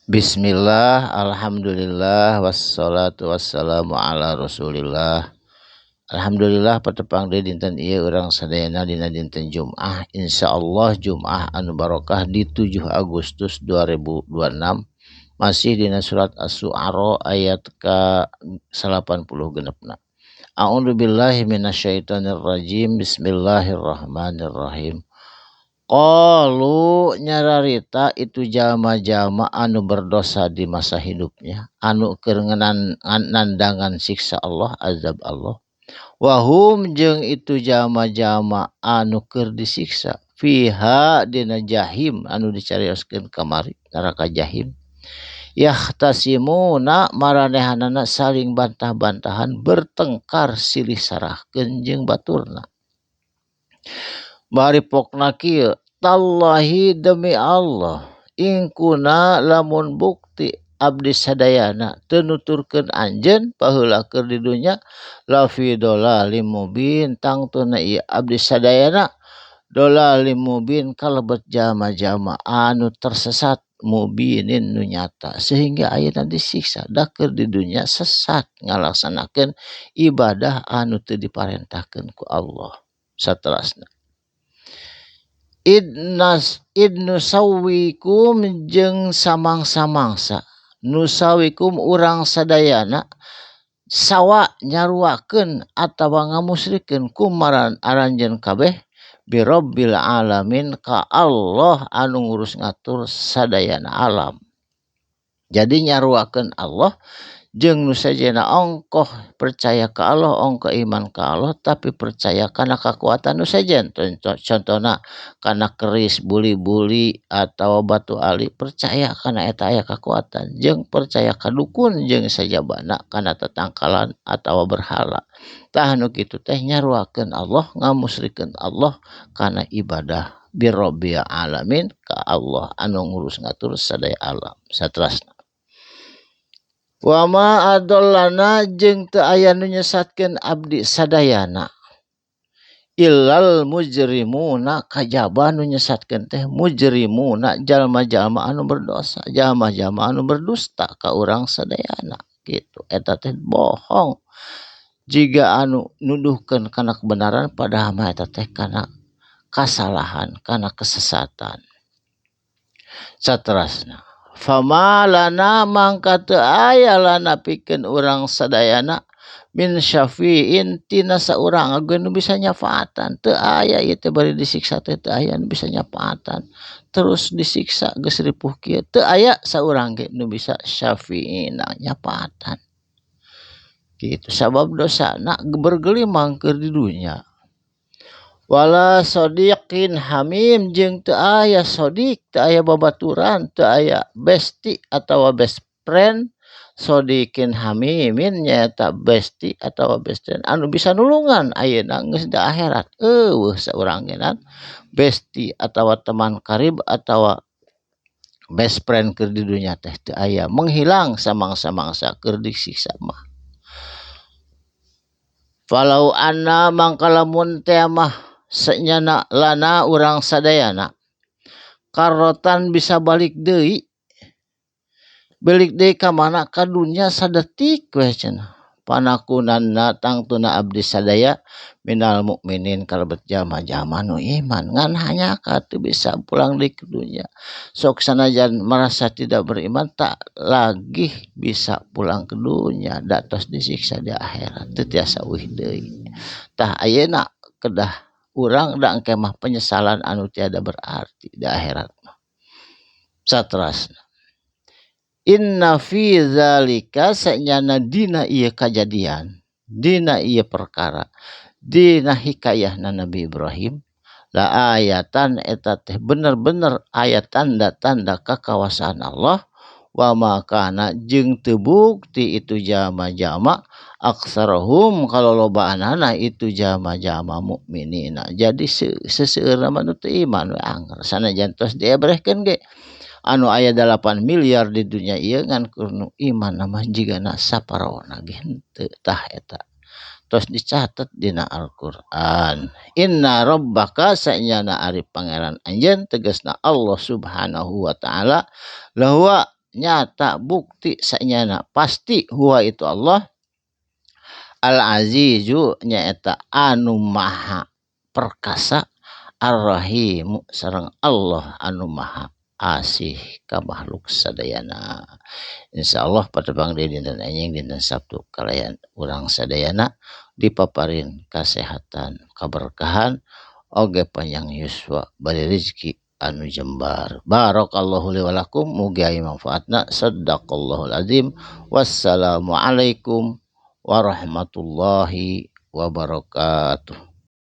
Bismillah, alhamdulillah, wassalatu wassalamu ala rasulillah. Alhamdulillah patepang deui dinten ieu urang sadayana dina dinten Jumaah, insyaallah Jumaah anu barokah di 7 Agustus 2026, masih dina surat Asy-Syu'ara ayat ka 80 genepna. A'udzu billahi minasyaitonir rajim. Bismillahirrahmanirrahim. Qalu nyararita itu jalma-jalma anu berdosa di masa hidupnya, anu keur nandangan siksa Allah, azab Allah. Wahum jeung itu jalma-jalma anu keur disiksa fiha dina jahim anu dicarioskeun kamari neraka jahim. Yahtasimuna maranehanana saling bantah-bantahan, bertengkar silih sarahkeun jeung baturna. Bari pokna kieu, tallahi demi Allah, ingkuna lamun bukti abdi sadayana teu nuturkeun anjeun paheula keur di dunya, lafi dolalim mubin, tangtuna ieu abdi sadayana dolalim mubin kalebet jalma-jalma anu tersesat, mubinin nu nyata, sehingga ayeuna disiksa da keur di dunya sesat ngalaksanakeun ibadah anu teu diparentahkeun ku Allah. Saterasna, idnusawikum jeung samangsa-mangsa, nusawikum urang sadayana sawa nyaruakeun atawa ngamusyrikeun kumaran aranjeun kabeh birabbil alamin ka Allah anu ngurus ngatur sadayana alam. Jadi nyaruakeun Allah jeung nu sajena ongkoh percaya ka Allah, ongkoh iman ka Allah, tapi percaya kana kakuatan nu sajen. Contohna kana keris buli-buli atau batu ali, percaya kana eta aya kakuatan, jeung percaya ka dukun jeung sajabana kana tatangkalan atawa berhala. Tah nu kitu teh nyaruakeun Allah, ngamusyrikeun Allah kana ibadah birabbil alamin ka Allah anu ngurus ngatur sadaya alam. Saterasna, wa ma adallana jeung teu aya nu nyesatkeun abdi sadayana illal mujrimuna, kajaba nu nyesatkeun teh mujrimuna jalma-jalma anu berdosa, jalma-jalma anu berdusta ka urang sadayana kitu. Eta teh bohong jiga anu nuduhkeun kana kebenaran padahal mah eta teh kana kasalahan, kana kesesatan. Saterasna, famalana mangka teu aya lana pikeun urang sadayana min syafiin tina saurang geus nu bisa nyafaatan. Teu aya ieu teh bari disiksa teh teu aya nu bisa nyafaatan. Terus disiksa geus ripuh kieu teu aya saurang ge nu bisa syafiina nyafaatan. Kitu sabab dosana bergelimang keur di dunya. Wala sodiqin hamim jeung teu aya sodik, teu aya babaturan, teu aya besti atawa best friend. Sodikin hamimin nyaeta besti atawa best friend anu bisa nulungan ayeuna geus da akhirat. Eueuh saurang genan besti atawa teman karib atawa best friend keur di dunya teh teu aya, menghilang samangsa-mangsa keur disiksa mah. Falau anna mangka lamun teh mah senyana lana urang sadayana karotan bisa balik deui ka mana ka dunya sadetik we cenah. Panakunanna tangtuna abdi sadaya minal mukminin kalebet jalma-jalma nu iman, ngan hanya ka teu bisa pulang deui ke dunya. Sok sanajan merasa tidak beriman tak lagi bisa pulang ke dunya, da tos disiksa di akhirat teu tiasa euih deui. Tah ayeuna kedah urang da engke mah penyesalan anu tiada berarti di akhirat mah. Saterasna, inna fi zalika sanyana dina ieu kajadian, dina ieu perkara, dina hikayahna Nabi Ibrahim, la ayatan eta teh bener-bener aya tanda-tanda kakawasan Allah. Wa makana jeung teu bukti itu jalma-jalma aksarahum kalolobaanana itu jalma-jalma mukminina. Jadi seseueurna mah nu teu iman we anger sanajan tos diebrehkeun ge anu aya 8 miliar di dunia ieu ngan kurnu iman mah jigana saparona ge henteu. Tah eta tos dicatet dina Al-Qur'an, inna rabbaka sanyana ari pangeran anjeun tegasna Allah subhanahu wa ta'ala lahwa nyata bukti sanyana pasti huwa itu Allah Al-Azizu nyaeta anu maha perkasa Ar-Rahimu sareng Allah anu maha asih ka makhluk sadayana. Insyaallah patebang deui dinten anjing dinten Sabtu kalayan urang sadayana dipaparin kasehatan kaberkahan oge panjang yuswa bari rezeki anu jembar. Barakallahu li wa lakum mugi aya manfaatna. Shadaqallahul azim. Wassalamualaikum warahmatullahi wabarakatuh.